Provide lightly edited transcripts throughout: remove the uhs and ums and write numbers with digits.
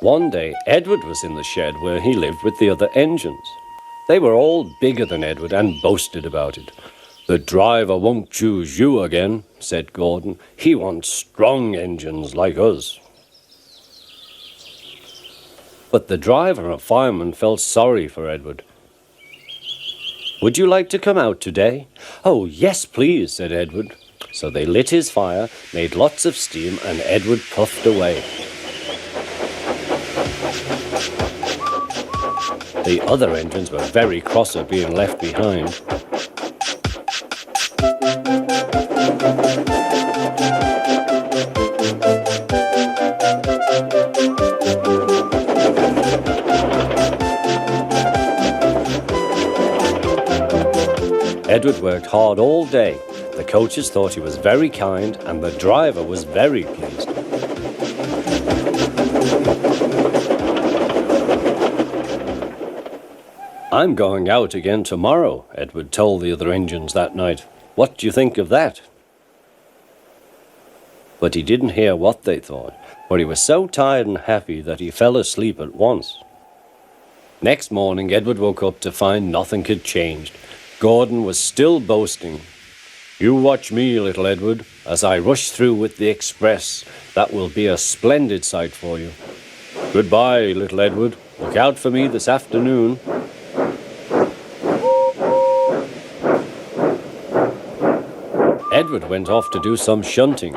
One day, Edward was in the shed where he lived with the other engines. They were all bigger than Edward and boasted about it. "The driver won't choose you again," said Gordon. "He wants strong engines like us." But the driver and fireman felt sorry for Edward. "Would you like to come out today?" "Oh, yes, please," said Edward. So they lit his fire, made lots of steam, and Edward puffed away. The other engines were very cross at being left behind. Edward worked hard all day. The coaches thought he was very kind, and the driver was very pleased. "I'm going out again tomorrow," Edward told the other engines that night. "What do you think of that?" But he didn't hear what they thought, for he was so tired and happy that he fell asleep at once. Next morning, Edward woke up to find nothing had changed. Gordon was still boasting. "You watch me, little Edward, as I rush through with the express. That will be a splendid sight for you. Goodbye, little Edward. Look out for me this afternoon." Edward went off to do some shunting.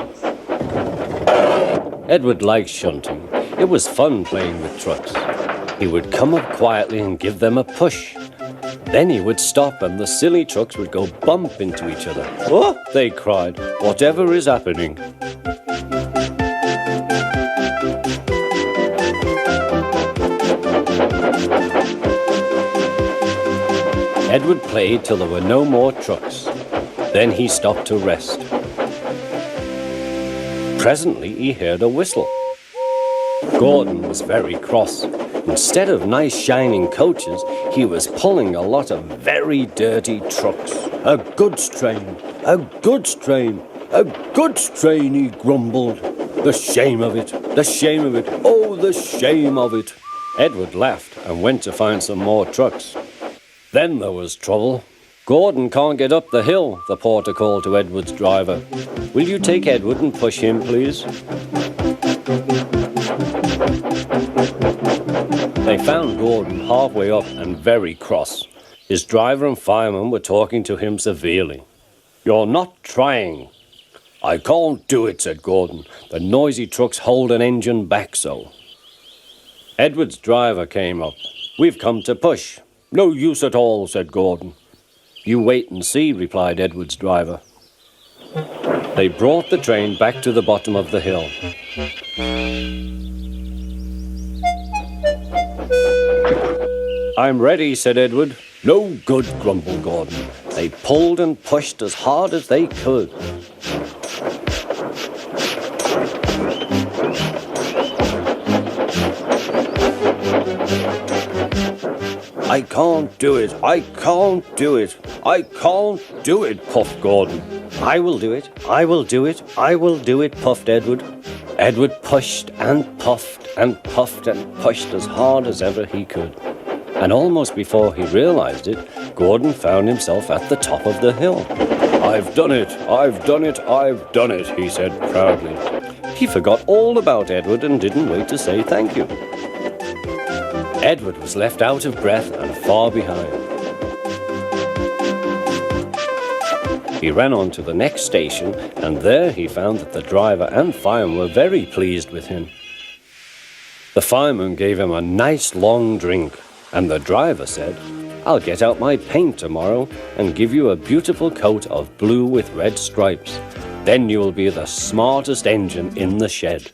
Edward liked shunting. It was fun playing with trucks. He would come up quietly and give them a push. Then he would stop and the silly trucks would go bump into each other. "Oh," they cried, "whatever is happening?" Edward played till there were no more trucks. Then he stopped to rest. Presently he heard a whistle. Gordon was very cross. Instead of nice shining coaches, he was pulling a lot of very dirty trucks. "A goods train, a goods train, a goods train," he grumbled. "The shame of it, the shame of it, oh, the shame of it." Edward laughed and went to find some more trucks. Then there was trouble. "Gordon can't get up the hill," the porter called to Edward's driver. "Will you take Edward and push him, please?" They found Gordon halfway up and very cross. His driver and fireman were talking to him severely. "You're not trying." "I can't do it," said Gordon. "The noisy trucks hold an engine back so." Edward's driver came up. "We've come to push." "No use at all," said Gordon. "You wait and see," replied Edward's driver. They brought the train back to the bottom of the hill. "I'm ready," said Edward. "No good," grumbled Gordon. They pulled and pushed as hard as they could. "I can't do it, I can't do it, I can't do it," puffed Gordon. "I will do it, I will do it, I will do it," puffed Edward. Edward pushed and puffed and puffed and pushed as hard as ever he could. And almost before he realized it, Gordon found himself at the top of the hill. "I've done it, I've done it, I've done it," he said proudly. He forgot all about Edward and didn't wait to say thank you. Edward was left out of breath and far behind. He ran on to the next station, and there he found that the driver and fireman were very pleased with him. The fireman gave him a nice long drink, and the driver said, "I'll get out my paint tomorrow and give you a beautiful coat of blue with red stripes. Then you will be the smartest engine in the shed."